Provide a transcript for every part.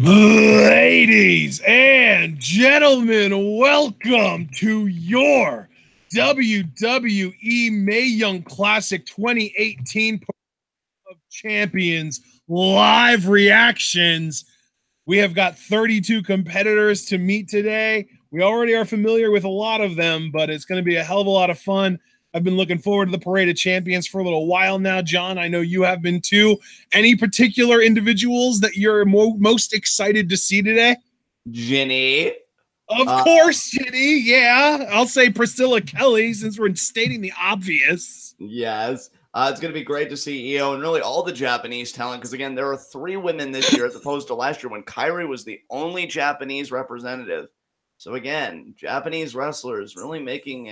Ladies and gentlemen, welcome to your WWE Mae Young Classic 2018 of Champions live reactions. We have got 32 competitors to meet today. We already are familiar with a lot of them, but it's going to be a hell of a lot of fun. I've been looking forward to the Parade of Champions for a little while now. John, I know you have been too. Any particular individuals that you're most excited to see today? Ginny. Of course, Ginny. Yeah, I'll say Priscilla Kelly since we're stating the obvious. Yes. It's going to be great to see Io and really all the Japanese talent because, again, there are 3 women this year as opposed to last year when Kairi was the only Japanese representative. So, again, Japanese wrestlers really making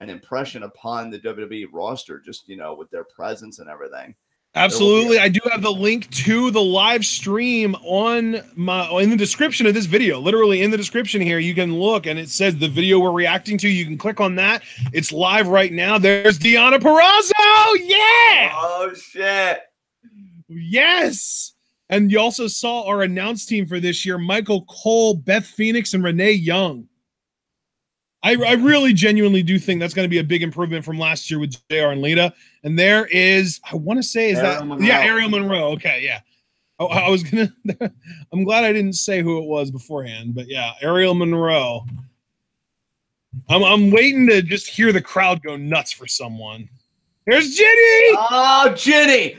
an impression upon the WWE roster, just, you know, with their presence and everything. Absolutely. I do have the link to the live stream in the description of this video. Literally in the description here, you can look and it says the video we're reacting to. You can click on that. It's live right now. There's Deonna Purrazzo. Yeah. Oh, shit. Yes. And you also saw our announce team for this year, Michael Cole, Beth Phoenix, and Renee Young. I really genuinely do think that's going to be a big improvement from last year with JR and Lita. And there is, I want to say, Ariel Monroe. Okay, yeah. I was going to, I'm glad I didn't say who it was beforehand, but yeah, Ariel Monroe. I'm waiting to just hear the crowd go nuts for someone. There's Ginny! Oh, Ginny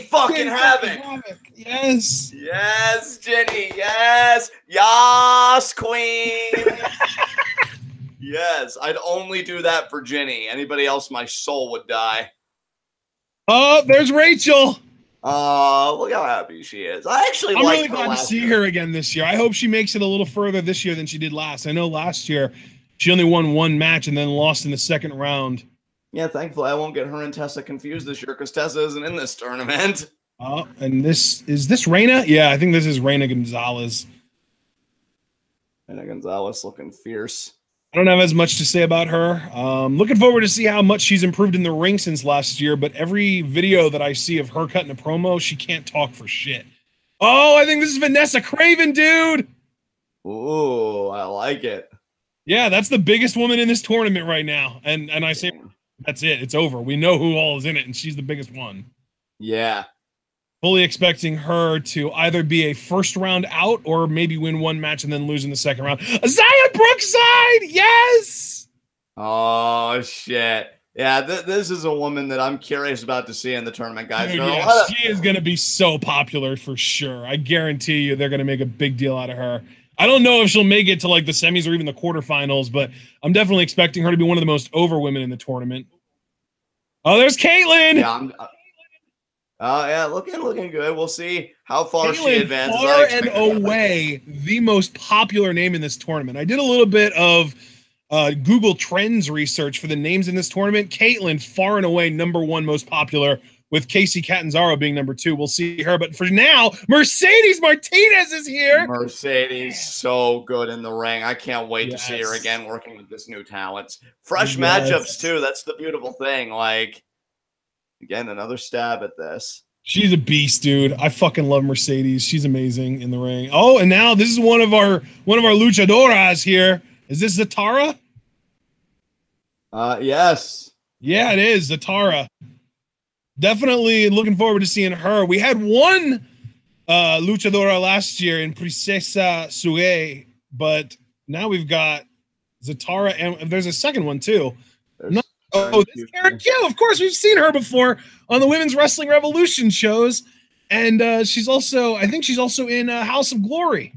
fucking Havoc. Yes. Yes, Ginny. Yes. Yas, queen. Yes, I'd only do that for Ginny. Anybody else, my soul would die. Oh, there's Rachel. Oh, look how happy she is. I'm really glad to see her again this year. I hope she makes it a little further this year than she did last. I know last year she only won 1 match and then lost in the 2nd round. Yeah, thankfully I won't get her and Tessa confused this year because Tessa isn't in this tournament. Oh, and is this Reina? Yeah, I think this is Reina Gonzalez. Reina Gonzalez looking fierce. I don't have as much to say about her. Looking forward to see how much she's improved in the ring since last year, but every video that I see of her cutting a promo, she can't talk for shit. Oh, I think this is Vanessa Craven, dude. Ooh, I like it. Yeah, that's the biggest woman in this tournament right now. And I say that's it. It's over. We know who all is in it, and she's the biggest one. Yeah. Fully expecting her to either be a 1st round out or maybe win 1 match and then lose in the 2nd round. Zion Brookside! Yes! Oh, shit. Yeah, this is a woman that I'm curious about to see in the tournament, guys. Dude, yeah, she is going to be so popular for sure. I guarantee you they're going to make a big deal out of her. I don't know if she'll make it to like the semis or even the quarterfinals, but I'm definitely expecting her to be one of the most over women in the tournament. Oh, there's Caitlyn! Yeah, yeah, looking good. We'll see how far Caitlyn, she advances. Far and away, the most popular name in this tournament. I did a little bit of Google Trends research for the names in this tournament. Caitlyn, far and away, #1 most popular, with Casey Catanzaro being #2. We'll see her. But for now, Mercedes Martinez is here. Mercedes, so good in the ring. I can't wait to see her again working with this new talent. Fresh matchups, too. That's the beautiful thing. Like, again, another stab at this. She's a beast, dude. I fucking love Mercedes. She's amazing in the ring. Oh, and now this is one of our luchadoras here. Is this Zatara? Yes. Yeah, it is Zatara. Definitely looking forward to seeing her. We had one luchadora last year in Princesa Suge, but now we've got Zatara, and there's a 2nd one too. Oh, this is Karen Q. Of course, we've seen her before on the Women's Wrestling Revolution shows, and she's also, I think she's also in House of Glory.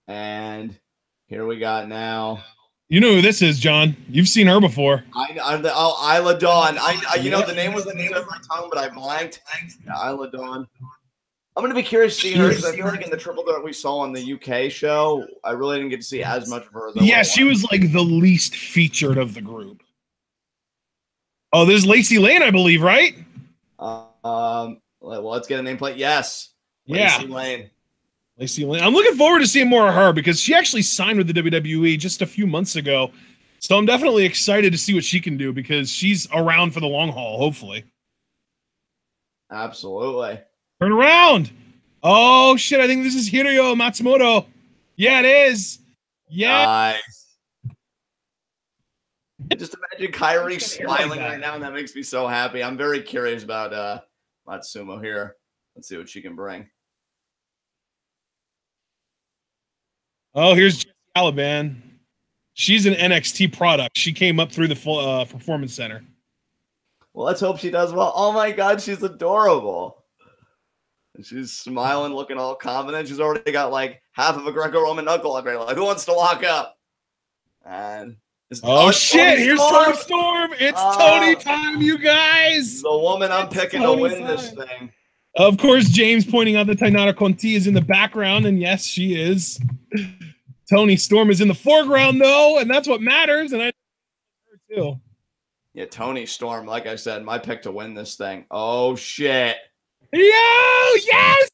And here we got now. You know who this is, John. You've seen her before. Isla Dawn. You know, the name was the name of my tongue, but I blanked. Yeah, Isla Dawn. I'm going to be curious to see her because I feel like in the triple threat we saw on the UK show, I really didn't get to see as much of her. Yeah, she was like the least featured of the group. Oh, this is Lacey Lane, I believe, right? Well, let's get a nameplate. Yes. Lacey Lane. Lacey Lane. I'm looking forward to seeing more of her because she actually signed with the WWE just a few months ago. So I'm definitely excited to see what she can do because she's around for the long haul, hopefully. Absolutely. Turn around. Oh shit! I think this is Hiroyo Matsumoto. Yeah, it is. Yeah. Nice. Just imagine Kyrie smiling right now, and that makes me so happy. I'm very curious about Matsumo here. Let's see what she can bring. Oh, here's Jessie Alaban. She's an NXT product. She came up through the Performance Center. Well, let's hope she does well. Oh my God, she's adorable. She's smiling, looking all confident. She's already got like half of a Greco-Roman knuckle up here. Like, who wants to walk up? And oh shit! Here's Toni Storm. It's Toni time, you guys. The woman I'm picking to win this thing. Of course, James pointing out that Tainara Conti is in the background, and yes, she is. Toni Storm is in the foreground, though, and that's what matters. And I her too. Yeah, Toni Storm. Like I said, my pick to win this thing. Oh shit! Yo, yes!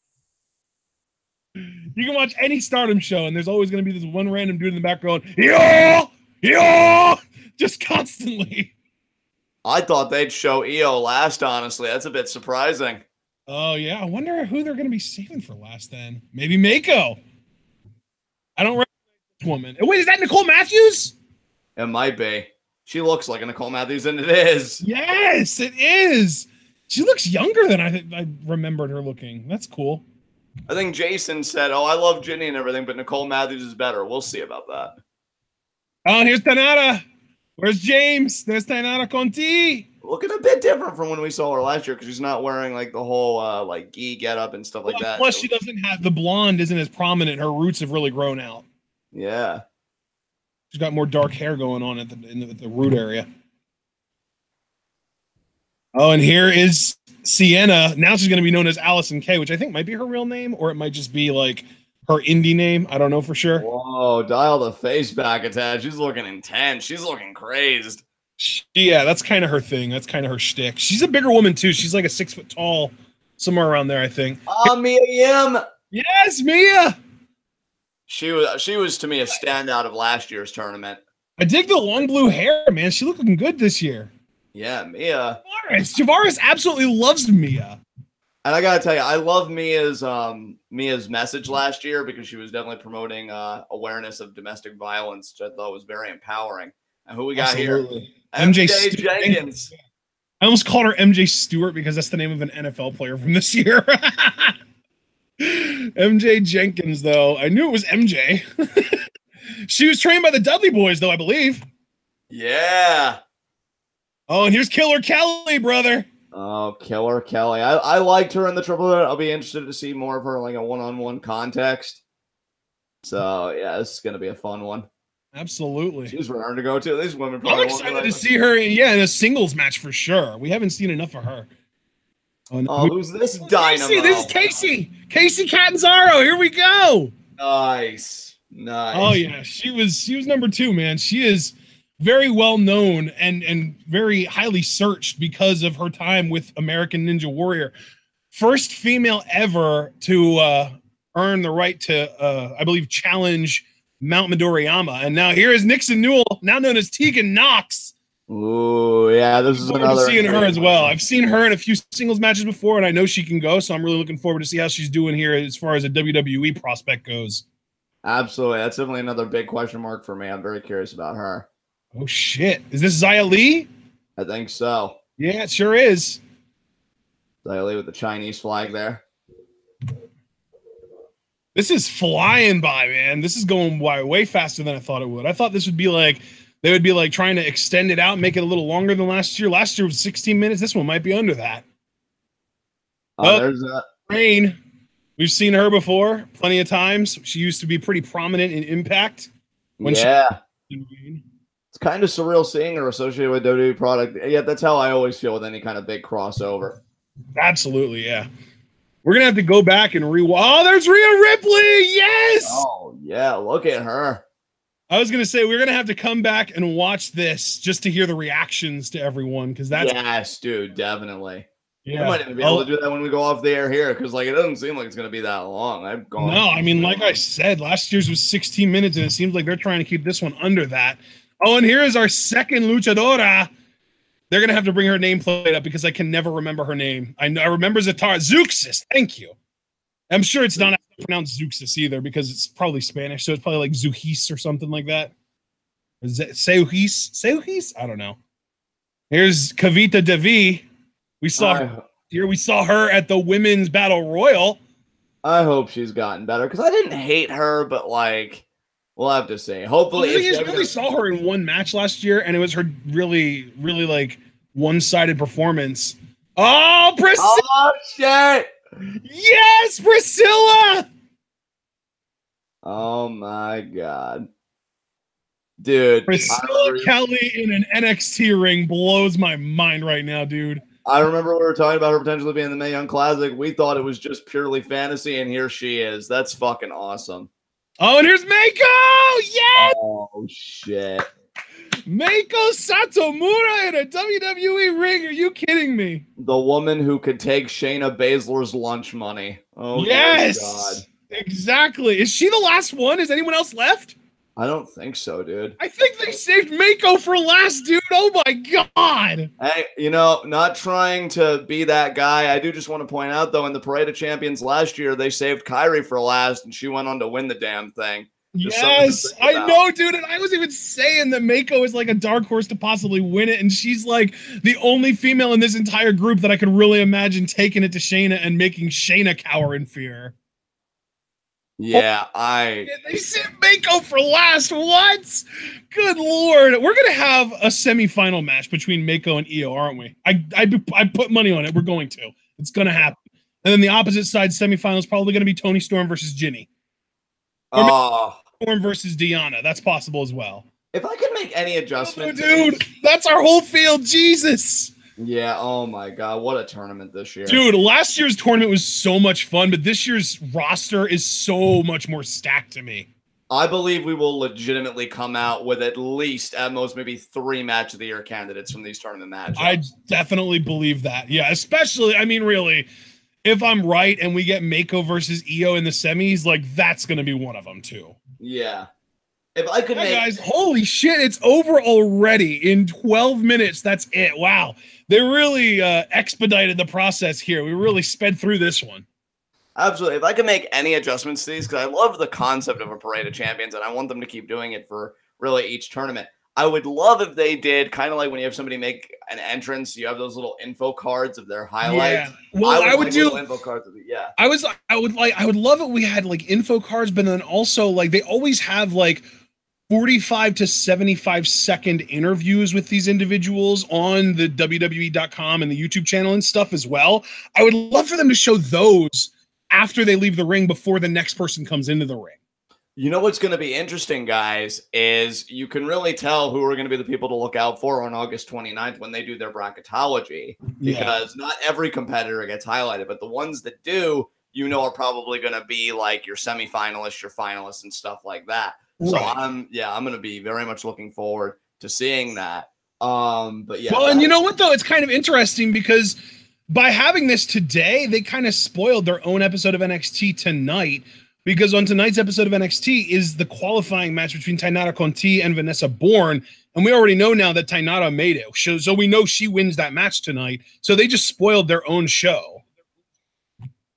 You can watch any Stardom show, and there's always going to be this one random dude in the background. Yo, just constantly. I thought they'd show Io last. Honestly, that's a bit surprising. Oh yeah, I wonder who they're going to be saving for last. Then maybe Mako. I don't recognize this woman. Wait, is that Nicole Matthews? It might be. She looks like a Nicole Matthews, and it is. Yes, it is. She looks younger than I remembered her looking. That's cool. I think Jason said, "Oh, I love Ginny and everything, but Nicole Matthews is better." We'll see about that. Oh, here's Tainara. Where's James? There's Tainara Conti. Looking a bit different from when we saw her last year because she's not wearing like the whole like gi getup and stuff like that. Plus, she doesn't have the blonde. Isn't as prominent. Her roots have really grown out. Yeah, she's got more dark hair going on at the root area. Oh, and here is Sienna. Now she's going to be known as Allison Kay, which I think might be her real name, or it might just be like her indie name. I don't know for sure. Whoa, dial the face back attack. She's looking intense. She's looking crazed. Yeah, that's kind of her thing. That's kind of her shtick. She's a bigger woman too. She's like a 6 foot tall, somewhere around there, I think. Mia Yim. Yes, Mia. She was to me a standout of last year's tournament. I dig the long blue hair, man. She looking good this year. Yeah, Mia. Javaris absolutely loves Mia. And I gotta tell you, I love Mia's message last year because she was definitely promoting awareness of domestic violence, which I thought was very empowering. And who we got here? MJ Jenkins. I almost called her MJ Stewart because that's the name of an NFL player from this year. MJ Jenkins, though. I knew it was MJ. She was trained by the Dudley Boys, though, I believe. Yeah. Oh, and here's Killer Kelly, brother. Oh, Killer Kelly. I liked her in the triple threat. I'll be interested to see more of her in like a one-on-one context. So, yeah, this is going to be a fun one. Absolutely. She's raring to go, too. These women probably I'm excited to see her, in a singles match for sure. We haven't seen enough of her. Oh, who's this dynamo? Casey, this is Casey. Casey Catanzaro. Here we go. Nice. Nice. Oh, yeah. She was number 2, man. She is very well known and very highly searched because of her time with American Ninja Warrior. First female ever to earn the right to, I believe, challenge Mount Midoriyama. And now here is Nixon Newell, now known as Tegan Knox. Ooh, yeah, this is another. Seeing her as well. I've seen her in a few singles matches before, and I know she can go. So I'm really looking forward to see how she's doing here as far as a WWE prospect goes. Absolutely, that's definitely another big question mark for me. I'm very curious about her. Oh shit! Is this Xia Li? I think so. Yeah, it sure is. Xia Li with the Chinese flag there. This is flying by, man. This is going way faster than I thought it would. I thought this would be like, they would be like trying to extend it out, make it a little longer than last year. Last year was 16 minutes. This one might be under that. There's that. Rain. We've seen her before plenty of times. She used to be pretty prominent in Impact. It's kind of surreal seeing her associated with WWE product. Yeah, that's how I always feel with any kind of big crossover. Absolutely, yeah. We're going to have to go back and rewatch. Oh, there's Rhea Ripley. Yes. Oh, yeah. Look at her. I was going to say, we're going to have to come back and watch this just to hear the reactions to everyone. Because that's. Yes, dude. Definitely. Yeah. I might even be able to do that when we go off the air here. Because, like, it doesn't seem like it's going to be that long. No, I mean, like I said, last year's was 16 minutes. And it seems like they're trying to keep this one under that. Oh, and here is our second luchadora. They're going to have to bring her nameplate up because I can never remember her name. I remember Zatara. Zeuxis. Thank you. I'm sure it's not pronounced Zeuxis either because it's probably Spanish, so it's probably like Zujis or something like that. Seujis? I don't know. Here's Kavita Devi. We saw her at the Women's Battle Royal. I hope she's gotten better because I didn't hate her, but like, we'll have to see. Hopefully, I really saw her in one match last year, and it was her really, really like one-sided performance. Oh, Priscilla! Oh shit! Yes, Priscilla! Oh my god, dude! Priscilla Kelly in an NXT ring blows my mind right now, dude. I remember we were talking about her potentially being the Mae Young Classic. We thought it was just purely fantasy, and here she is. That's fucking awesome. Oh, and here's Meiko! Yes! Oh, shit. Meiko Satomura in a WWE ring. Are you kidding me? The woman who could take Shayna Baszler's lunch money. Oh, yes! God. Exactly. Is she the last one? Is anyone else left? I don't think so, dude. I think they saved Meiko for last, dude. Oh my god. Hey, you know, not trying to be that guy. I do just want to point out, though, in the Parade of Champions last year, they saved Kairi for last, and she went on to win the damn thing. Yes, I know, dude. And I was even saying that Meiko is like a dark horse to possibly win it. And she's like the only female in this entire group that I could really imagine taking it to Shayna and making Shayna cower in fear. Yeah, they sent Meiko for last. What? Good lord. We're gonna have a semifinal match between Meiko and Io, aren't we? I put money on it. We're going to. It's gonna happen. And then the opposite side semifinal is probably gonna be Toni Storm versus Ginny. Or Storm versus Deanna. That's possible as well. If I could make any adjustment, dude, that's our whole field. Jesus. Yeah, oh my god, what a tournament this year. Dude, last year's tournament was so much fun, but this year's roster is so much more stacked to me. I believe we will legitimately come out with at least, at most, maybe 3 match of the year candidates from these tournament matches. I definitely believe that. Yeah, especially, I mean, really, if I'm right and we get Meiko versus Io in the semis, like, that's going to be one of them, too. Yeah. If I could guys, holy shit, it's over already in 12 minutes. That's it. Wow. They really expedited the process here. We really sped through this one. Absolutely. If I could make any adjustments to these, because I love the concept of a Parade of Champions, and I want them to keep doing it for really each tournament. I would love if they did kind of like when you have somebody make an entrance, you have those little info cards of their highlights. Yeah. Well, I would do info cards. Yeah. I would love it. We had like info cards, but then also like they always have like 45 to 75 second interviews with these individuals on the WWE.com and the YouTube channel and stuff as well. I would love for them to show those after they leave the ring before the next person comes into the ring. You know what's going to be interesting, guys, is you can really tell who are going to be the people to look out for on August 29th when they do their bracketology, because not every competitor gets highlighted, but the ones that do, you know, are probably going to be like your semifinalists, your finalists, and stuff like that. So I'm going to be very much looking forward to seeing that. But yeah. Well, and you know what though? It's kind of interesting because by having this today, they kind of spoiled their own episode of NXT tonight, because on tonight's episode of NXT is the qualifying match between Tainara Conti and Vanessa Bourne. And we already know now that Tainara made it. So we know she wins that match tonight. So they just spoiled their own show.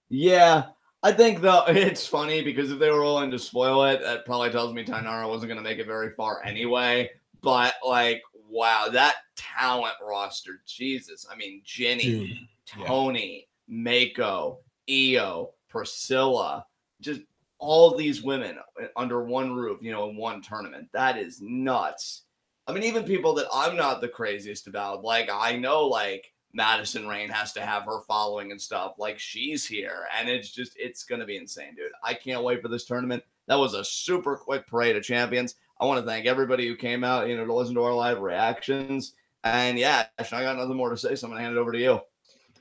Yeah. I think, though, it's funny because if they were willing to spoil it, that probably tells me Tainara wasn't going to make it very far anyway. But, like, wow, that talent roster, Jesus. I mean, Ginny, Toni, Meiko, Io, Priscilla, just all these women under one roof, you know, in one tournament. That is nuts. I mean, even people that I'm not the craziest about, like, I know, like, Madison Rayne has to have her following and stuff. Like, she's here, and it's going to be insane, dude. I can't wait for this tournament. That was a super quick Parade of Champions. I want to thank everybody who came out, you know, to listen to our live reactions. And yeah, I got nothing more to say, so I'm going to hand it over to you.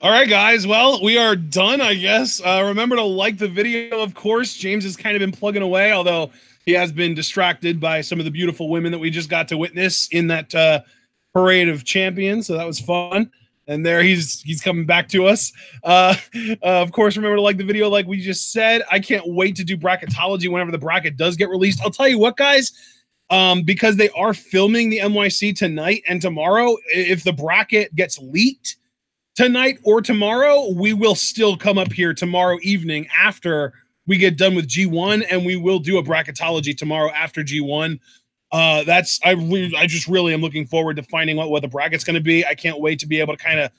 All right, guys. Well, we are done, I guess. Remember to like the video, of course. James has kind of been plugging away, although he has been distracted by some of the beautiful women that we just got to witness in that Parade of Champions. So that was fun. And there he's coming back to us. Of course, remember to like the video like we just said. I can't wait to do bracketology whenever the bracket does get released. I'll tell you what, guys, because they are filming the NYC tonight and tomorrow, if the bracket gets leaked tonight or tomorrow, we will still come up here tomorrow evening after we get done with G1, and we will do a bracketology tomorrow after G1. I just really am looking forward to finding out what the bracket's going to be. I can't wait to be able to kind of,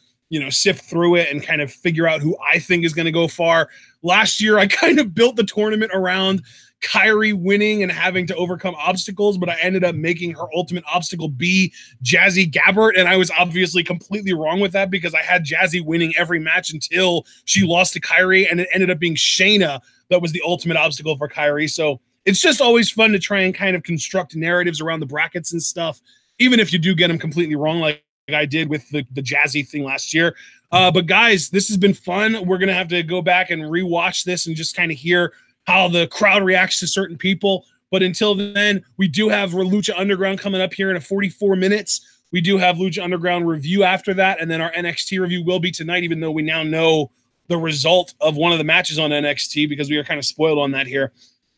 sift through it and kind of figure out who I think is going to go far. Last year, I kind of built the tournament around Kairi winning and having to overcome obstacles, but I ended up making her ultimate obstacle be Jazzy Gabbert, and I was obviously completely wrong with that because I had Jazzy winning every match until she lost to Kairi, and it ended up being Shayna that was the ultimate obstacle for Kairi. So it's just always fun to try and kind of construct narratives around the brackets and stuff, even if you do get them completely wrong, like I did with the Jazzy thing last year. But guys, this has been fun. We're going to have to go back and rewatch this and just kind of hear how the crowd reacts to certain people. But until then, we do have Lucha Underground coming up here in 44 minutes. We do have Lucha Underground review after that, and then our NXT review will be tonight, even though we now know the result of one of the matches on NXT because we are kind of spoiled on that here.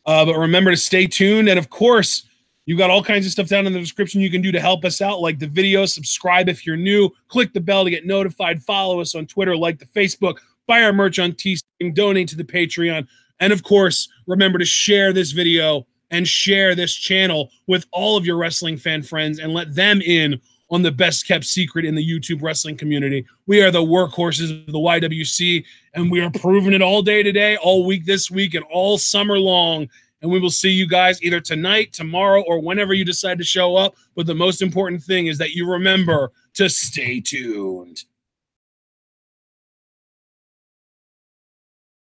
But remember to stay tuned. And of course, you got all kinds of stuff down in the description you can do to help us out, like the video, subscribe if you're new, click the bell to get notified, follow us on Twitter, like the Facebook, buy our merch on Teespring, donate to the Patreon. And of course, remember to share this video and share this channel with all of your wrestling fan friends and let them in on the best kept secret in the YouTube wrestling community. We are the workhorses of the YWC, and we are proving it all day today, all week this week, and all summer long. And we will see you guys either tonight, tomorrow, or whenever you decide to show up. But the most important thing is that you remember to stay tuned.